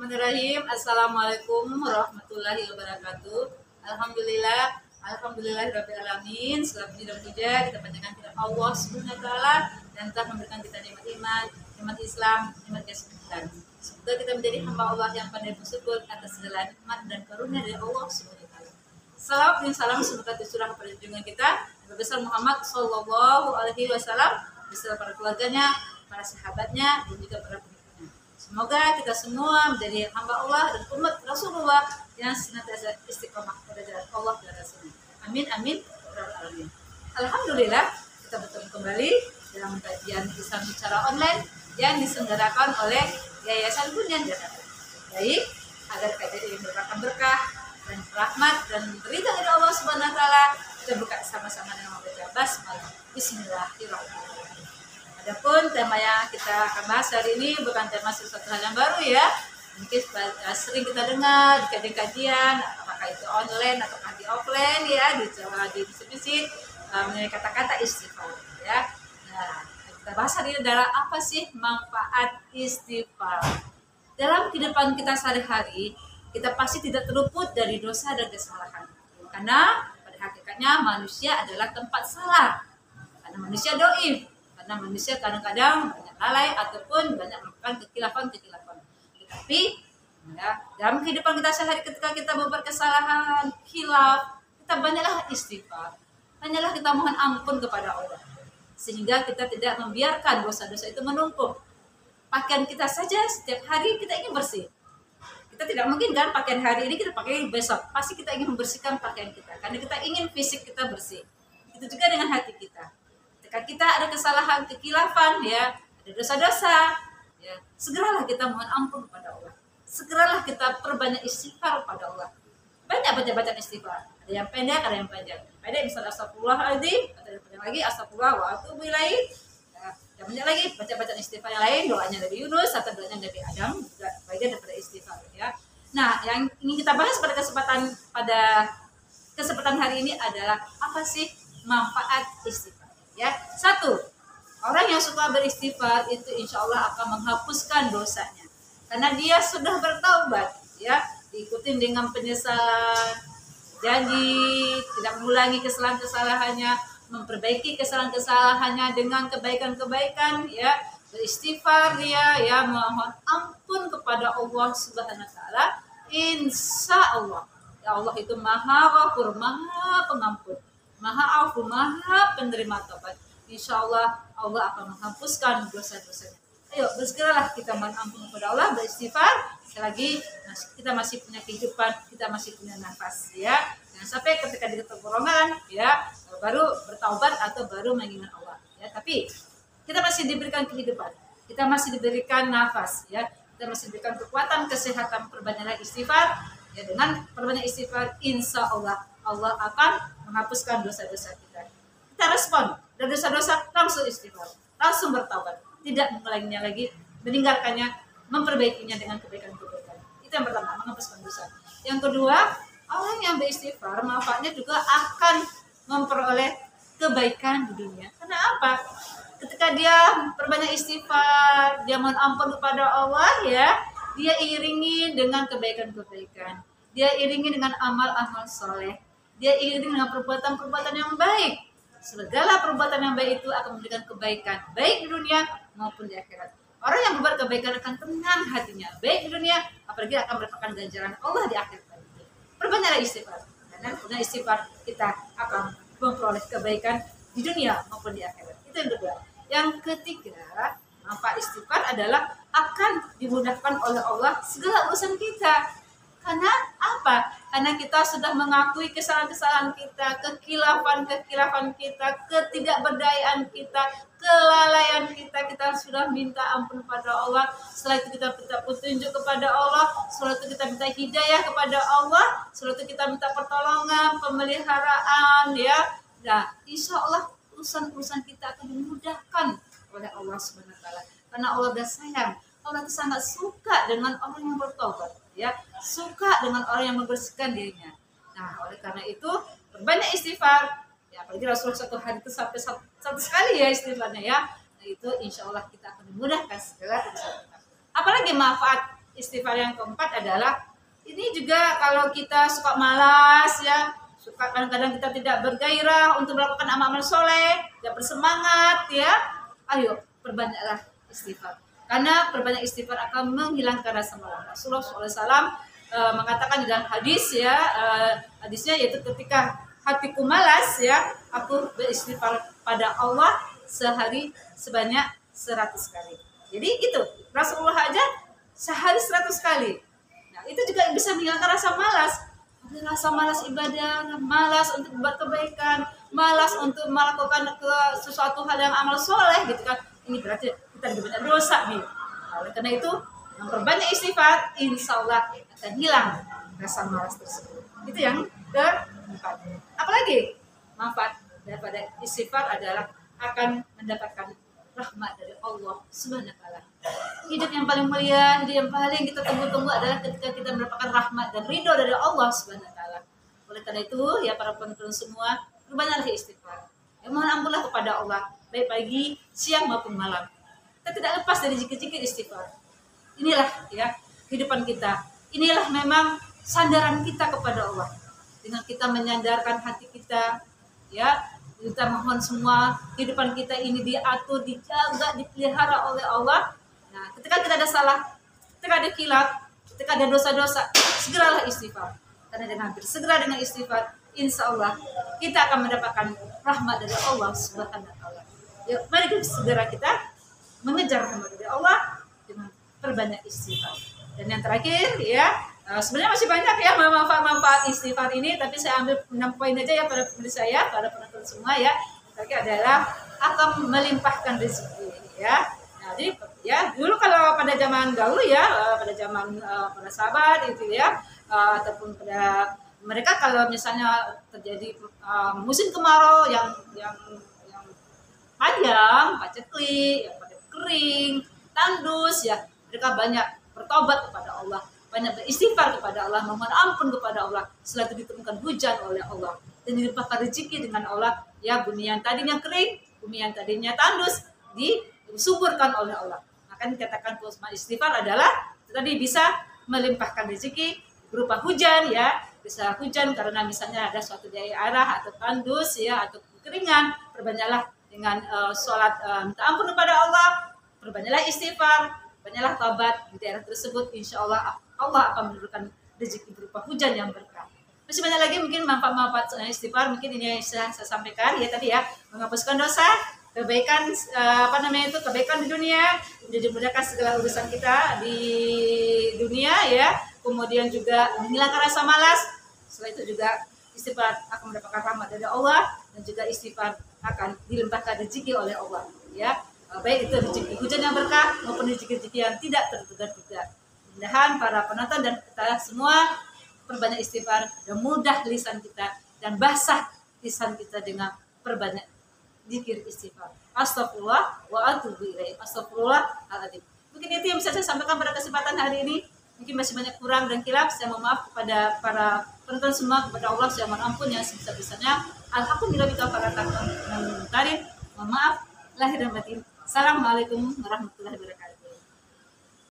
Bismillahirrahmanirrahim. Assalamualaikum warahmatullahi wabarakatuh. Alhamdulillahirabbil alamin. Segala puji dan puja kita panjatkan kepada Allah Subhanahu wa taala dan telah memberikan kita nikmat iman, nikmat Islam, nikmat kesehatan. Semoga kita menjadi hamba Allah yang pandai bersyukur atas segala nikmat dan karunia dari Allah Subhanahu wa taala. Salam dan salam semoga tercurah kepada junjungan kita Nabi besar Muhammad sallallahu alaihi wasallam beserta para keluarganya, para sahabatnya dan juga para pengikutnya. Semoga kita semua menjadi hamba Allah dan umat Rasulullah yang senantiasa istiqomah pada jalan Allah dan Rasulnya. Amin amin. Alhamdulillah kita bertemu kembali dalam kajian Islam secara online yang diselenggarakan oleh Yayasan Bunyan Jakarta. Baik, agar kajian ini merupakan berkah dan rahmat dan berita dari Allah Subhanahu wa taala, kita buka sama-sama dengan membaca basmalah. Bismillahirrahmanirrahim. Adapun tema yang kita akan bahas hari ini bukan tema sesuatu hal yang baru ya. Mungkin sering kita dengar di kajian-kajian, apakah itu online atau di offline ya, di visit mengenai kata-kata istighfar ya. Nah, kita bahas hari ini adalah apa sih manfaat istighfar. Dalam kehidupan kita sehari-hari, kita pasti tidak terluput dari dosa dan kesalahan. Karena pada hakikatnya manusia adalah tempat salah. Karena manusia dhaif. Karena manusia kadang-kadang banyak lalai ataupun banyak melakukan kekilafan. Tetapi ya, dalam kehidupan kita sehari ketika kita membuat kesalahan, khilaf, kita banyaklah istighfar. Banyaklah kita mohon ampun kepada Allah. Sehingga kita tidak membiarkan dosa-dosa itu menumpuk. Pakaian kita saja setiap hari kita ingin bersih. Kita tidak mungkin kan pakaian hari ini kita pakai besok. Pasti kita ingin membersihkan pakaian kita. Karena kita ingin fisik kita bersih. Itu juga dengan hati kita. Ketika kita ada kesalahan, kekilafan, ya, ada dosa-dosa, ya, segeralah kita mohon ampun kepada Allah. Segeralah kita perbanyak istighfar kepada Allah. Banyak baca istighfar. Ada yang pendek, ada yang panjang. Pendek misalnya astagfirullahaladzim, atau yang panjang lagi astagfirullah wa atubu ilaih. Ya, yang banyak lagi baca istighfar yang lain, doanya dari Yunus atau doanya dari Adam, juga bagian daripada istighfar. Ya. Nah, yang ingin kita bahas pada kesempatan hari ini adalah apa sih manfaat istighfar? Ya, satu, orang yang suka beristighfar itu insya Allah akan menghapuskan dosanya, karena dia sudah bertaubat, ya, diikutin dengan penyesalan, janji tidak mengulangi kesalahan-kesalahannya, memperbaiki kesalahan-kesalahannya dengan kebaikan-kebaikan, ya, beristighfar dia, ya, mohon ampun kepada Allah Subhanahu wa taala. Insya Allah, ya Allah itu Maha Ghafur, Maha Pengampun, Maha Afu, Maha Penerima Taubat. Insya Allah Allah akan menghapuskan dosa-dosanya. Ayo bersegeralah kita mohon ampun kepada Allah, beristighfar. Sekali lagi kita masih punya kehidupan, kita masih punya nafas, ya. Jangan sampai ketika di kekurangan, ya, baru bertaubat atau baru mengingat Allah, ya. Tapi kita masih diberikan kehidupan, kita masih diberikan nafas, ya. Kita masih diberikan kekuatan, kesehatan, perbanyaklah istighfar. Ya, dengan perbanyak istighfar, insya Allah Allah akan menghapuskan dosa-dosa kita. Kita respon dari dosa-dosa, langsung istighfar, langsung bertaubat, tidak mengulanginya lagi, meninggalkannya, memperbaikinya dengan kebaikan-kebaikan. Itu yang pertama, menghapuskan dosa. Yang kedua, orang yang beristighfar manfaatnya juga akan memperoleh kebaikan di dunia. Karena apa? Ketika dia perbanyak istighfar, dia mohon ampun kepada Allah, ya, dia iringi dengan kebaikan-kebaikan. Dia iringi dengan amal-amal soleh. Dia iringi dengan perbuatan-perbuatan yang baik. Segala perbuatan yang baik itu akan memberikan kebaikan, baik di dunia maupun di akhirat. Orang yang berbuat kebaikan akan tenang hatinya, baik di dunia, apalagi akan mendapatkan ganjaran Allah di akhirat. Perbanyaklah istighfar. Karena dengan istighfar kita akan memperoleh kebaikan di dunia maupun di akhirat. Itu yang kedua. Yang ketiga, manfaat istighfar adalah akan dimudahkan oleh Allah segala urusan kita. Karena apa? Karena kita sudah mengakui kesalahan-kesalahan kita, kekilafan kita, ketidakberdayaan kita, kelalaian kita. Kita sudah minta ampun kepada Allah. Setelah itu kita minta petunjuk kepada Allah. Setelah itu kita minta hidayah kepada Allah. Setelah itu kita minta pertolongan, pemeliharaan, ya. Nah, insya Allah urusan-urusan kita akan dimudahkan oleh Allah Subhanahu wa taala. Karena Allah sudah sayang. Allah itu sangat suka dengan orang yang bertobat, ya, suka dengan orang yang membersihkan dirinya. Nah, oleh karena itu berbanyak istighfar, ya, apalagi Rasulullah satu hari itu sampai satu sekali ya istighfarnya, ya. Nah, itu insya Allah kita akan dimudahkan segala urusan kita. Apalagi manfaat istighfar yang keempat adalah ini juga kalau kita suka malas ya, suka kadang-kadang kita tidak bergairah untuk melakukan amal-amal soleh, tidak bersemangat ya, ayo perbanyaklah istighfar. Karena perbanyak istighfar akan menghilangkan rasa malas. Rasulullah SAW mengatakan di dalam hadis ya, hadisnya yaitu ketika hatiku malas ya, aku beristighfar pada Allah sehari sebanyak 100 kali. Jadi itu Rasulullah aja sehari 100 kali. Nah, itu juga bisa menghilangkan rasa malas. Ada rasa malas ibadah, malas untuk berbuat kebaikan, malas untuk melakukan sesuatu hal yang amal soleh gitu kan. Ini berarti kita banyak dosa nih. Nah, oleh karena itu, memperbanyak istighfar, insya Allah akan hilang rasa malas tersebut. Itu yang keempat. Apalagi manfaat daripada istighfar adalah akan mendapatkan rahmat dari Allah Subhanahu wa taala. Hidup yang paling mulia, hidup yang paling kita tunggu-tunggu adalah ketika kita mendapatkan rahmat dan ridho dari Allah Subhanahu wa taala. Oleh karena itu, ya para penonton semua, berbanyaklah istighfar. Ya, mohon ampunlah kepada Allah, baik pagi, siang maupun malam. Kita tidak lepas dari zikir-zikir istighfar. Inilah ya kehidupan kita. Inilah memang sandaran kita kepada Allah. Dengan kita menyandarkan hati kita, ya, kita mohon semua kehidupan kita ini diatur, dijaga, dipelihara oleh Allah. Nah, ketika kita ada salah, ketika ada khilaf, ketika ada dosa-dosa, segeralah istighfar. Karena dengan bersegera dengan istighfar, insya Allah kita akan mendapatkan rahmat dari Allah Subhanahu wa taala. Ya, mari segera kita mengejar rahmat dari Allah dengan perbanyak istighfar. Dan yang terakhir ya, sebenarnya masih banyak ya manfaat-manfaat istighfar ini, tapi saya ambil 6 poin aja ya para pemirsa saya, para penonton semua ya. Yang terakhir adalah akan melimpahkan rezeki ya. Nah, jadi ya dulu kalau pada zaman dahulu ya, pada zaman para sahabat itu ya, ataupun pada mereka kalau misalnya terjadi musim kemarau yang panjang, paceklik, yang pada kering, tandus ya, mereka banyak bertobat kepada Allah, banyak beristighfar kepada Allah, memohon ampun kepada Allah. Setelah itu ditemukan hujan oleh Allah dan dilimpahkan rezeki dengan Allah. Ya, bumi yang tadinya kering, bumi yang tadinya tandus disuburkan oleh Allah. Maka dikatakan istighfar adalah tadi bisa melimpahkan rezeki berupa hujan ya, bisa hujan karena misalnya ada suatu daerah atau tandus ya atau kekeringan, perbanyaklah dengan sholat minta ampun kepada Allah, perbanyaklah istighfar, banyaklah taubat di daerah tersebut, insya Allah Allah akan menurunkan rezeki berupa hujan yang berkah. Masih banyak lagi mungkin manfaat-manfaat istighfar, mungkin ini yang saya sampaikan ya tadi ya, menghapuskan dosa, kebaikan kebaikan di dunia, dimudahkan segala urusan kita di dunia ya, kemudian juga menghilangkan rasa malas. Setelah itu juga istighfar akan mendapatkan rahmat dari Allah dan juga istighfar akan dilimpahkan rezeki oleh Allah ya. Baik itu rezeki hujan yang berkah maupun rezeki yang tidak terduga-duga. Mudah-mudahan para penonton dan kita semua perbanyak istighfar dan mudah lisan kita dan basah lisan kita dengan perbanyak zikir istighfar. Astagfirullah wa atubu ilaih. Astagfirullahaladzim. Mungkin itu yang bisa saya sampaikan pada kesempatan hari ini. Mungkin masih banyak kurang dan khilaf. Saya mohon maaf kepada para penonton semua, kepada Allah saya mohon ampun yang sebesar-besarnya. Alhamdulillah mohon maaf lahir dan batin. Assalamualaikum warahmatullahi wabarakatuh.